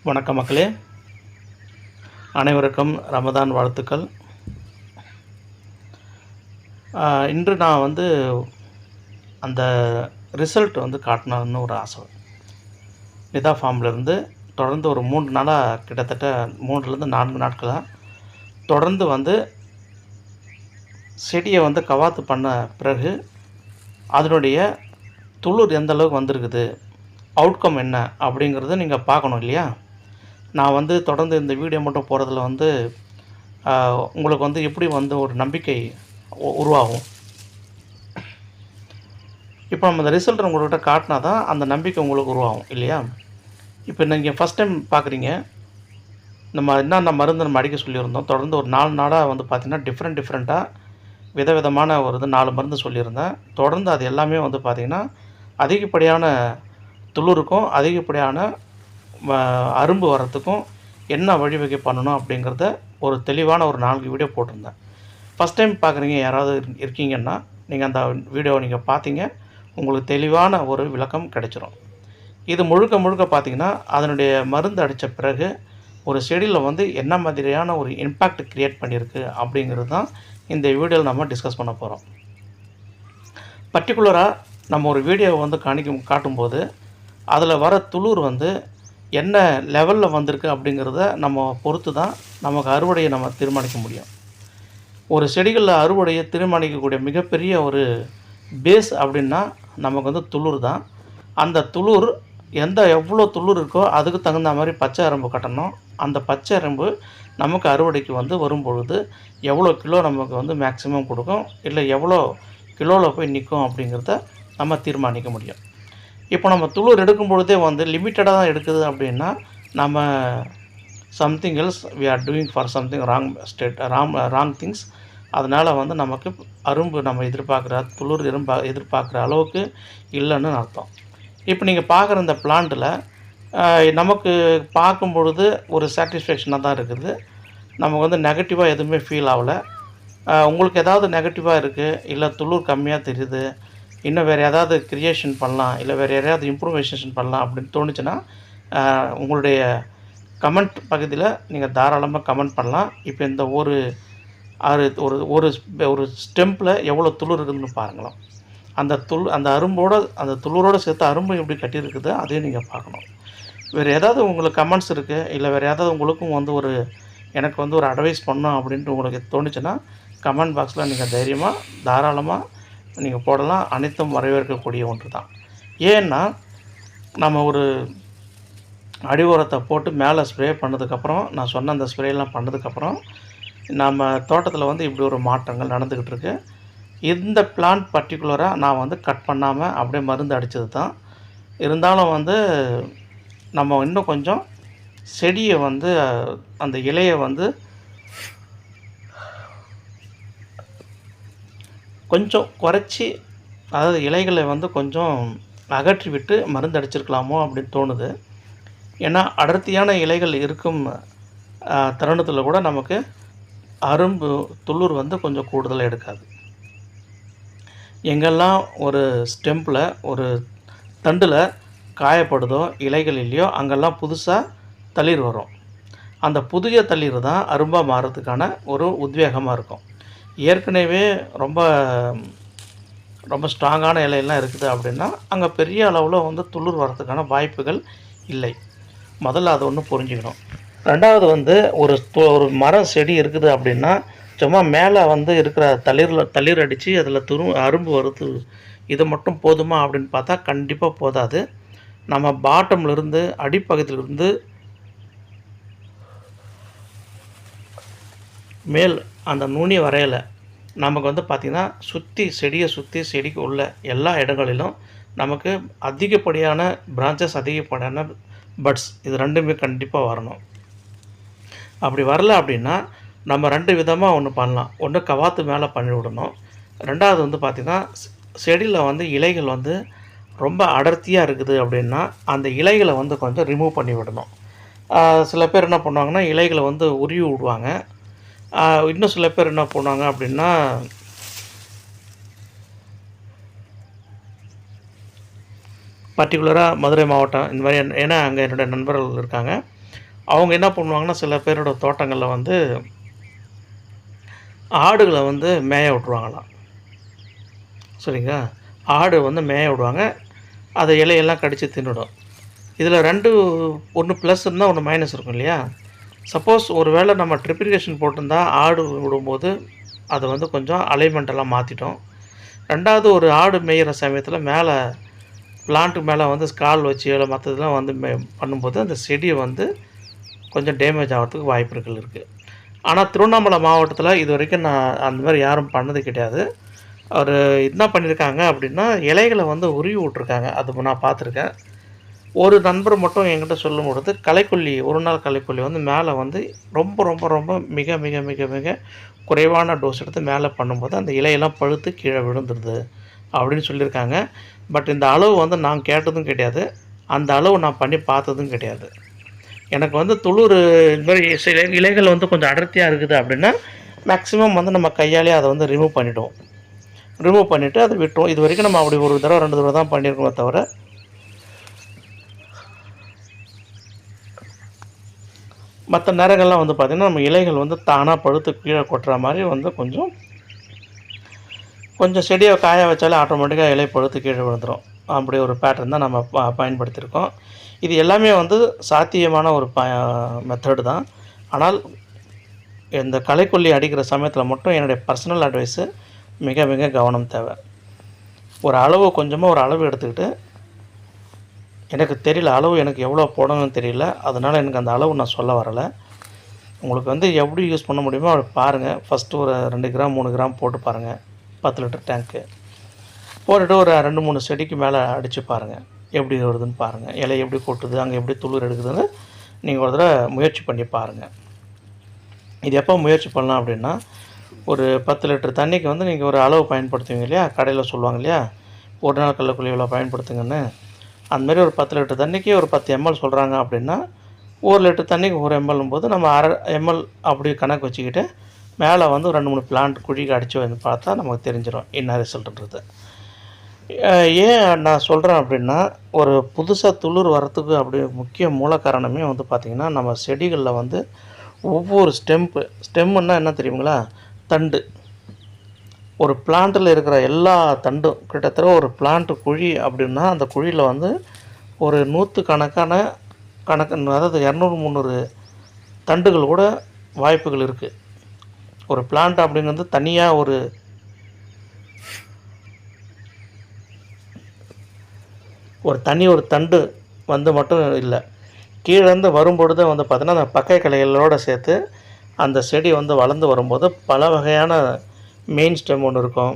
வணக்கம் மக்களே, அனைவருக்கும் ரமதான் வாழ்த்துக்கள். இன்று நான் அந்த ரிசல்ட் காட்டணும்னு ஒரு ஆசை. நிதா ஃபார்ம்லேருந்து தொடர்ந்து ஒரு 3 நாளாக, கிட்டத்தட்ட 3லேருந்து 4 நாட்களாக தொடர்ந்து செடியை கவாத்து பண்ண பிறகு அதனுடைய துளிர் எந்த அளவுக்கு வந்திருக்குது, அவுட்கம் என்ன அப்படிங்கிறத நீங்கள் பார்க்கணும் இல்லையா? நான் தொடர்ந்து இந்த வீடியோ மட்டும் போகிறதுல உங்களுக்கு எப்படி ஒரு நம்பிக்கை உருவாகும். இப்போ நம்ம இந்த ரிசல்ட் உங்கள்கிட்ட காட்டினா தான் அந்த நம்பிக்கை உங்களுக்கு உருவாகும் இல்லையா? இப்போ நீங்கள் ஃபஸ்ட் டைம் பார்க்குறீங்க. நம்ம என்னென்ன மருந்து நம்ம அடிக்க சொல்லியிருந்தோம். தொடர்ந்து ஒரு 4 நாளாக பார்த்திங்கன்னா டிஃப்ரெண்ட்டாக விதவிதமான ஒரு 4 மருந்து சொல்லியிருந்தேன். தொடர்ந்து அது எல்லாமே பார்த்திங்கன்னா அதிகப்படியான துளிருக்கும் அதிகப்படியான அரும்பு வரத்துக்கும் என்ன வழிவகை பண்ணணும் அப்படிங்கிறத ஒரு தெளிவான ஒரு 4 வீடியோ போட்டிருந்தேன். ஃபஸ்ட் டைம் பார்க்குறீங்க யாராவது இருக்கீங்கன்னா நீங்கள் அந்த வீடியோவை நீங்கள் பார்த்தீங்க, உங்களுக்கு தெளிவான ஒரு விளக்கம் கிடைச்சிரும். இது முழுக்க பார்த்திங்கன்னா அதனுடைய மருந்து அடித்த பிறகு ஒரு செடியில் என்ன மாதிரியான ஒரு இம்பேக்ட் க்ரியேட் பண்ணியிருக்கு அப்படிங்கிறது தான் இந்த வீடியோவில் நம்ம டிஸ்கஸ் பண்ண போகிறோம். பர்டிகுலராக நம்ம ஒரு வீடியோவை காட்டும்போது அதில் வர துளிர் என்ன லெவலில் வந்திருக்கு அப்படிங்கிறத நம்ம பொறுத்து தான் நமக்கு அறுவடையை நம்ம தீர்மானிக்க முடியும். ஒரு செடிகளில் அறுவடையை தீர்மானிக்கக்கூடிய மிகப்பெரிய ஒரு பேஸ் அப்படின்னா நமக்கு துளிர் தான். அந்த துளிர் எவ்வளோ துளிர் இருக்கோ அதுக்கு தகுந்த மாதிரி பச்சை அரும்பு கட்டணும். அந்த பச்சை அரும்பு நமக்கு அறுவடைக்கு வரும்பொழுது எவ்வளோ கிலோ நமக்கு மேக்ஸிமம் கொடுக்கும், இல்லை எவ்வளோ கிலோவில் போய் நிற்கும் அப்படிங்கிறத நம்ம தீர்மானிக்க முடியும். இப்போ நம்ம துளிர் எடுக்கும் பொழுதே லிமிட்டடாக தான் எடுக்குது அப்படின்னா நம்ம something else we are doing for something wrong things. அதனால் நமக்கு அரும்பு நம்ம துளிர் எதிர்பார்க்குற அளவுக்கு இல்லைன்னு அர்த்தம். இப்போ நீங்கள் பார்க்குற இந்த பிளான்ட்டில் நமக்கு பார்க்கும் பொழுது ஒரு சாட்டிஸ்ஃபேக்ஷனாக தான் இருக்குது. நமக்கு நெகட்டிவாக எதுவுமே ஃபீல் ஆகலை. உங்களுக்கு ஏதாவது நெகட்டிவாக இருக்குது, இல்லை துளிர் கம்மியாக தெரியுது, இன்னும் வேறு ஏதாவது க்ரியேஷன் பண்ணலாம், இல்லை வேறு யாரையாவது இம்ப்ரூவைசேஷன் பண்ணலாம் அப்படின்னு தோணுச்சுன்னா உங்களுடைய கமெண்ட் பகுதியில் நீங்கள் தாராளமாக கமெண்ட் பண்ணலாம். இப்போ இந்த ஒரு ஒரு ஸ்டெம்பில் எவ்வளோ துளிர் இருக்குதுன்னு பாருங்களேன். அந்த அந்த துளிரோடு சேர்த்து அரும்பு எப்படி கட்டியிருக்குது அதையும் நீங்கள் பார்க்கணும். வேறு ஏதாவது உங்களுக்கு கமெண்ட்ஸ் இருக்குது, இல்லை வேறு ஏதாவது உங்களுக்கும் ஒரு எனக்கு ஒரு அட்வைஸ் பண்ணணும் அப்படின்ட்டு உங்களுக்கு தோணுச்சுன்னா கமெண்ட் பாக்ஸில் நீங்கள் தைரியமாக தாராளமாக நீங்கள் போடலாம். அனைத்தும் வரவேற்கக்கூடிய ஒன்று தான். ஏன்னா நம்ம ஒரு அடி உரத்தை போட்டு மேலே ஸ்ப்ரே பண்ணதுக்கப்புறம், நான் சொன்ன அந்த ஸ்ப்ரேலாம் பண்ணதுக்கப்புறம் நம்ம தோட்டத்தில் இப்படி ஒரு மாற்றங்கள் நடந்துக்கிட்டு இருக்கு. இந்த பிளான்ட் பர்டிகுலராக நான் கட் பண்ணாமல் அப்படியே மருந்து அடித்தது தான். இருந்தாலும் நம்ம இன்னும் கொஞ்சம் செடியை அந்த இலையை கொஞ்சம் குறைச்சி, அதாவது இலைகளை கொஞ்சம் அகற்றி விட்டு மருந்து அடிச்சிருக்கலாமோ அப்படின்னு தோணுது. ஏன்னா அடர்த்தியான இலைகள் இருக்கும் தருணத்தில் கூட நமக்கு அரும்பு துளிர் கொஞ்சம் கூடுதலாக எடுக்காது. எங்கெல்லாம் ஒரு ஸ்டெம்பில் ஒரு தண்டில் காயப்படுதோ இலைகள் இல்லையோ அங்கெல்லாம் புதுசாக தளிர் வரும். அந்த புதிய தளிர் தான் அரும்பாக மாறுறதுக்கான ஒரு உத்வேகமாக இருக்கும். ஏற்கனவே ரொம்ப ஸ்ட்ராங்கான இலையெல்லாம் இருக்குது அப்படின்னா அங்கே பெரிய அளவில் துளிர் வரதுக்கான வாய்ப்புகள் இல்லை. முதல்ல அதை ஒன்று புரிஞ்சுக்கணும். ரெண்டாவது ஒரு மரம் செடி இருக்குது அப்படின்னா சும்மா மேலே இருக்கிற தளிர் அடித்து அதில் அரும்பு வருது, இது மட்டும் போதுமா அப்படின்னு பார்த்தா கண்டிப்பாக போதாது. நம்ம பாட்டம்லேருந்து அடிப்பகுதியிலிருந்து மேல் அந்த நுனி வரையில் நமக்கு பார்த்திங்கன்னா செடியை சுற்றி செடிக்கு உள்ள எல்லா இடங்களிலும் நமக்கு அதிகப்படியான பிரான்ச்சஸ், அதிகப்படியான பட்ஸ், இது ரெண்டுமே கண்டிப்பாக வரணும். அப்படி வரல அப்படின்னா நம்ம 2 விதமாக ஒன்று பண்ணலாம். ஒன்று கவாத்து மேலே பண்ணிவிடணும். ரெண்டாவது பார்த்திங்கன்னா செடியில் இலைகள் ரொம்ப அடர்த்தியாக இருக்குது அப்படின்னா அந்த இலைகளை கொஞ்சம் ரிமூவ் பண்ணி விடணும். சில பேர் என்ன பண்ணுவாங்கன்னா இலைகளை உருவி விடுவாங்க. இன்னும் சில பேர் என்ன பண்ணுவாங்க அப்படின்னா பர்டிகுலராக மதுரை மாவட்டம் இந்த மாதிரி, ஏன்னா அங்கே என்னுடைய நண்பர்கள் இருக்காங்க. அவங்க என்ன பண்ணுவாங்கன்னா, சில பேரோட தோட்டங்கள்ல வந்து ஆடுகள வந்து மேய விட்ருவாங்களாம். சரிங்களா? ஆடு வந்து மேய விடுவாங்க. அது இலையெல்லாம் கடிச்சு தின்னுடும். இதில 2 ஒண்ணு ப்ளஸ் இருந்தா, ஒண்ணு மைனஸ் இருக்கும் இல்லையா? சப்போஸ் ஒரு வேளை நம்ம ட்ரிப் இரிகேஷன் போட்டிருந்தா, ஆடு விடும்போது அத வந்து கொஞ்சம் அலைன்மென்ட் எல்லாம் மாத்திட்டோம். 2வது ஒரு ஆடு மேயிற சமயத்தில மேல பிளான்ட் மேல வந்து கால் வச்சு இல்ல மத்ததெல்லாம் வந்து பண்ணும்போது, அந்த செடிய வந்து கொஞ்சம் டேமேஜ் ஆவறதுக்கு வாய்ப்புகள் இருக்கு. ஆனா, திருவண்ணாமலை மாவட்டத்தில இதுவரைக்கும் நான் அந்த மாரி யாரும் பண்ணது கிடையாது. ஒரு என்ன பண்ணியிருக்காங்க அப்படின்னா, இலைகள வந்து உருவி விட்டுருக்காங்க. அது நான் பார்த்துருக்கேன். ஒரு நண்பர் மட்டும் என்கிட்ட சொல்லும்பொழுது, களைக்கொல்லி ஒரு நாள் களைக்கொல்லி வந்து மேல வந்து ரொம்ப, ரொம்ப, ரொம்ப மிக, மிக, மிக, மிக குறைவான டோஸ் எடுத்து மேல பண்ணும்போது, அந்த இலையெல்லாம் பழுத்து கீழ விழுந்துருது அப்படின்னு சொல்லியிருக்காங்க. பட் இந்த அளவு வந்து நான் கேட்டதும் கிடையாது. அந்த அளவு நான் பண்ணி பார்த்ததும் கிடையாது. எனக்கு வந்து துளிரு இந்த மாரி சில இலைகள் வந்து கொஞ்சம் அடர்த்தியா இருக்குது அப்படின்னா, மேக்ஸிமம் வந்து நம்ம கையாலேயே அத வந்து ரிமூவ் பண்ணிடுவோம். ரிமூவ் பண்ணிட்டு அத விட்டுருவோம். இதுவரைக்கும் நம்ம அப்படி ஒரு தடவ, 2 தடவ தான் பண்ணியிருக்கோமே தவிர, மத்த நேரங்கள்லாம் வந்து பார்த்தீங்கன்னா, நம்ம இலைகள் வந்து தானா பழுத்து கீழ கொட்டுற மாரி வந்து கொஞ்சம் கொஞ்சம் செடிய காய வச்சாலே ஆட்டோமேட்டிக்கா இலை பழுத்து கீழ விழுந்துரும். அப்படி ஒரு பேட்டர்ன் தான் நம்ம பயன்படுத்தியிருக்கோம். இது எல்லாமே வந்து சாத்தியமான ஒரு மெத்தடு தான். ஆனால் இந்த களைக்கொல்லி அடிக்கிற சமயத்தில மட்டும் என்னுடைய பர்சனல் அட்வைஸு மிக, மிக கவனம் தேவை. ஒரு அளவு கொஞ்சமா ஒரு அளவு எடுத்துக்கிட்டு, எனக்கு தெரியல அளவு எனக்கு எவ்வளோ போடணும்னு தெரியல. அதனால எனக்கு அந்த அளவு நான் சொல்ல வரல. உங்களுக்கு வந்து எப்படி யூஸ் பண்ண முடியுமோ அத பாருங்க. ஃபர்ஸ்ட்டு ஒரு 2 கிராம், 3 கிராம் போட்டு பாருங்க. 10 லிட்டர் டேங்க்கு. போட்டுட்டு ஒரு 2, 3 செடிக்கு மேல அடிச்சு பாருங்க. எப்படி வருதுன்னு பாருங்க. இலை எப்படி கொட்டுது, அங்க எப்படி துளிர் எடுக்குதுன்னு நீங்க ஒரு தடவ முயற்சி பண்ணி பாருங்க. இது எப்போ முயற்சி பண்ணலாம் அப்படின்னா, ஒரு 10 லிட்டர் தண்ணிக்கு வந்து நீங்க ஒரு அளவு பயன்படுத்துவீங்க இல்லையா? கடையில சொல்லுவாங்க இல்லையா? ஒரு நாள் கள்ளக்குள்ளி இவ்வளோ பயன்படுத்துங்கன்னு. அந்த மாரி ஒரு 10 லிட்டர் தண்ணிக்கு ஒரு 10 எம்எல் சொல்கிறாங்க அப்படின்னா, 1 லிட்டர் தண்ணிக்கு 1 எம்எல்லும்போது நம்ம 1/2 எம்எல் அப்படி கணக்கு வச்சுக்கிட்டு, மேலே வந்து 2, 3 பிளான்ட் குழிக்கு அடித்து வந்து பார்த்தா நமக்கு தெரிஞ்சிடும் என்ன ரிசல்ட்டுன்றது. ஏன் நான் சொல்கிறேன் அப்படின்னா, ஒரு புதுசா துளிர் வரத்துக்கு அப்படி முக்கிய மூல காரணமே வந்து பார்த்திங்கன்னா, நம்ம செடிகளில் வந்து ஒவ்வொரு ஸ்டெம்முன்னா என்ன தெரியுங்களா? தண்டு. ஒரு பிளான்ட்டில் இருக்கிற எல்லா தண்டும் கிட்டத்தட்ட ஒரு பிளான்ட் குழி அப்படின்னா, அந்த குழியில் வந்து ஒரு 100 அதாவது 200, 300 தண்டுகள் கூட வாய்ப்புகள் இருக்குது. ஒரு பிளான்ட் அப்படிங்கிறது தனியாக ஒரு தண்டு வந்து மட்டும் இல்லை. கீழேருந்து வரும்பொழுது வந்து பார்த்தீங்கன்னா, அந்த பக்கை கிளைகளோடு சேர்த்து அந்த செடி வந்து வளர்ந்து வரும்போது பல வகையான மெயின் ஸ்டெம் ஒன்று இருக்கும்.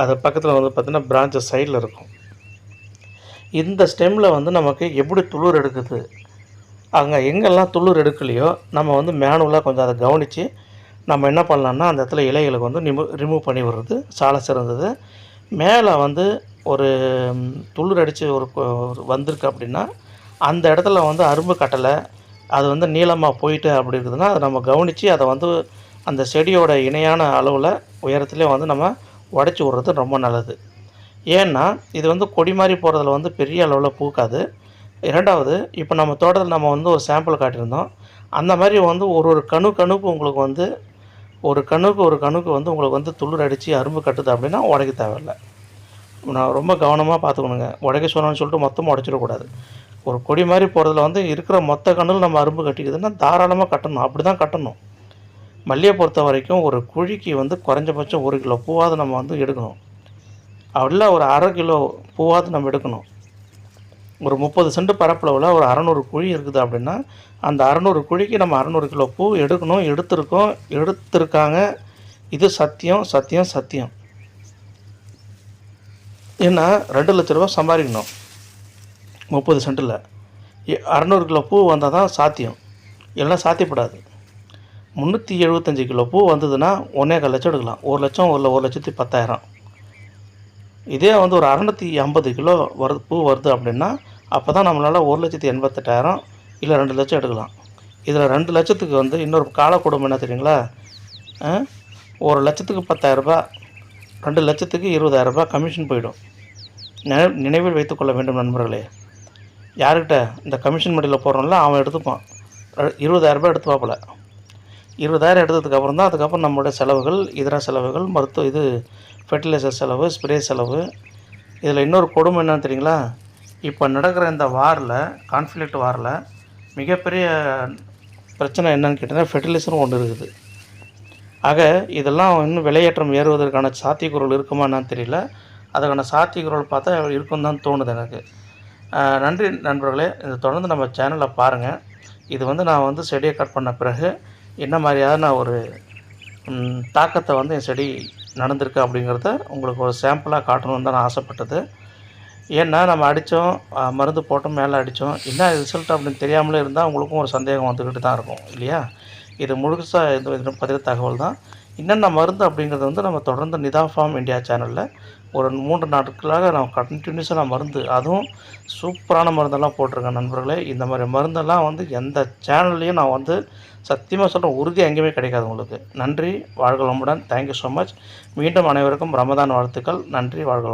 அது பக்கத்தில் வந்து பார்த்தீங்கன்னா, பிரான்ச்சஸ் சைடில் இருக்கும். இந்த ஸ்டெம்மில் வந்து நமக்கு எப்படி துளிர் எடுக்குது, அங்கே எங்கெல்லாம் துளிர் எடுக்கலையோ நம்ம வந்து மேனுவலாக கொஞ்சம் அதை கவனித்து நம்ம என்ன பண்ணலான்னா, அந்த இடத்துல இலைகளுக்கு வந்து ரிமூவ் பண்ணி விடுறது சால சிறந்தது. மேலே வந்து ஒரு துளிர் அடித்து ஒரு வந்திருக்கு அப்படின்னா, அந்த இடத்துல வந்து அரும்பு கட்டலை, அது வந்து நீளமாக போயிட்டு அப்படி இருக்குதுன்னா, அதை நம்ம கவனித்து அதை வந்து அந்த செடியோட இணையான அளவில் உயரத்துலேயே வந்து நம்ம உடச்சி விட்றது ரொம்ப நல்லது. ஏன்னா, இது வந்து கொடி மாதிரி போகிறதுல வந்து பெரிய அளவில் பூக்காது. 2வது இப்போ நம்ம தோட்டத்தில் நம்ம வந்து ஒரு சாம்பிள் காட்டியிருந்தோம். அந்த மாதிரி வந்து ஒரு கணுக்கு உங்களுக்கு வந்து ஒரு கணுக்கு வந்து உங்களுக்கு வந்து துளிர் அடித்து அரும்பு கட்டுது அப்படின்னா உடைக்க தேவையில்ல. நான் ரொம்ப கவனமாக பார்த்துக்கணுங்க. உடைக்க சொன்னோன்னு சொல்லிட்டு மொத்தமாக உடைச்சிடக்கூடாது. ஒரு கொடி மாதிரி போகிறதுல வந்து இருக்கிற மொத்த கண்ணில் நம்ம அரும்பு கட்டிக்குதுன்னா தாராளமாக கட்டணும். அப்படி தான் கட்டணும். மல்லியை பொறுத்த வரைக்கும் ஒரு குழிக்கு வந்து குறைஞ்சபட்சம் 1 கிலோ பூவாவது நம்ம வந்து எடுக்கணும். அப்படில ஒரு 1/2 கிலோ பூவாவது நம்ம எடுக்கணும். ஒரு 30 சென்ட் பரப்பளவில் ஒரு 600 குழி இருக்குது அப்படின்னா, அந்த 600 குழிக்கு நம்ம 600 கிலோ பூ எடுக்கணும். எடுத்திருக்காங்க. இது சத்தியம், சத்தியம், சத்தியம். ஏன்னா ரூ. 2,00,000 சம்பாதிக்கணும் 30 சென்ட்டில். 600 கிலோ பூ வந்தால் தான் சாத்தியம். இல்லைனா சாத்தியப்படாது. 375 கிலோ பூ வந்ததுன்னா 1,25,000 எடுக்கலாம். 1 லட்சம் இல்லை 1,10,000. இதே வந்து ஒரு 650 கிலோ பூ வருது அப்படின்னா, அப்போ தான் நம்மளால் 1,88,000 இல்லை 2 லட்சம் எடுக்கலாம். இதில் 2 லட்சத்துக்கு வந்து இன்னொரு காலக்கொடுமை என்ன தெரியுங்களா? 1 லட்சத்துக்கு 10,000, 2 லட்சத்துக்கு 20,000 கமிஷன் போயிடும். நினைவில் வைத்துக்கொள்ள வேண்டும் நண்பர்களே. யார்கிட்ட இந்த கமிஷன் மடியில் போடுறோம்ல அவன் எடுத்துப்பான். 20,000 எடுத்துவாப்புல. 20,000 எடுத்ததுக்கப்புறம் தான் அதுக்கப்புறம் நம்மளுடைய செலவுகள், இதர செலவுகள், ஃபெர்டிலைசர் செலவு, ஸ்ப்ரே செலவு. இதில் இன்னொரு கொடுமை என்னன்னு தெரியுங்களா? இப்போ நடக்கிற இந்த கான்ஃப்ளிக்ட் வாரில் மிகப்பெரிய பிரச்சனை என்னன்னு கேட்டிங்கன்னா ஃபெர்டிலைசரும் ஒன்று இருக்குது. ஆக இதெல்லாம் இன்னும் விலையேற்றம் ஏறுவதற்கான சாத்தியக்கூறுகள் இருக்குமா என்னன்னு தெரியல. அதுக்கான சாத்தியக்கூறுகள் பார்த்தா இருக்குன்னு தான் தோணுது எனக்கு. நன்றி நண்பர்களே. இதை தொடர்ந்து நம்ம சேனலை பாருங்கள். இது நான் செடியை கட் பண்ண பிறகு என்ன மாதிரியான ஒரு தாக்கத்தை என் செடி நடந்திருக்கு அப்படிங்கிறத உங்களுக்கு ஒரு சாம்பிளாக காட்டணுன்னு தான் நான் ஆசைப்பட்டது. ஏன்னா நம்ம அடித்தோம், மருந்து போட்டோம், மேலே அடித்தோம், என்ன ரிசல்ட் அப்படின்னு தெரியாமலே இருந்தால் உங்களுக்கும் ஒரு சந்தேகம் வந்துக்கிட்டு தான் இருக்கும் இல்லையா? இது முழுசாக இது பதிவு தகவல் தான். என்னென்ன மருந்து அப்படிங்கிறது நம்ம தொடர்ந்து நிதா ஃபார்ம் இந்தியா சேனலில் ஒரு 3 நாட்களாக நான் கண்டினியூஸாக மருந்து, அதுவும் சூப்பரான மருந்தெல்லாம் போட்டிருக்கேன் நண்பர்களே. இந்த மாதிரி மருந்தெல்லாம் எந்த சேனல்லையும் நான் சத்தியமாக சொல்கிறேன், உறுதியாக எங்கேயுமே கிடைக்காது உங்களுக்கு. நன்றி, வாழ்க வளமுடன். Thank you so much. மீண்டும் அனைவருக்கும் ரமதான் வாழ்த்துக்கள். நன்றி, வாழ்க வளமுடன்.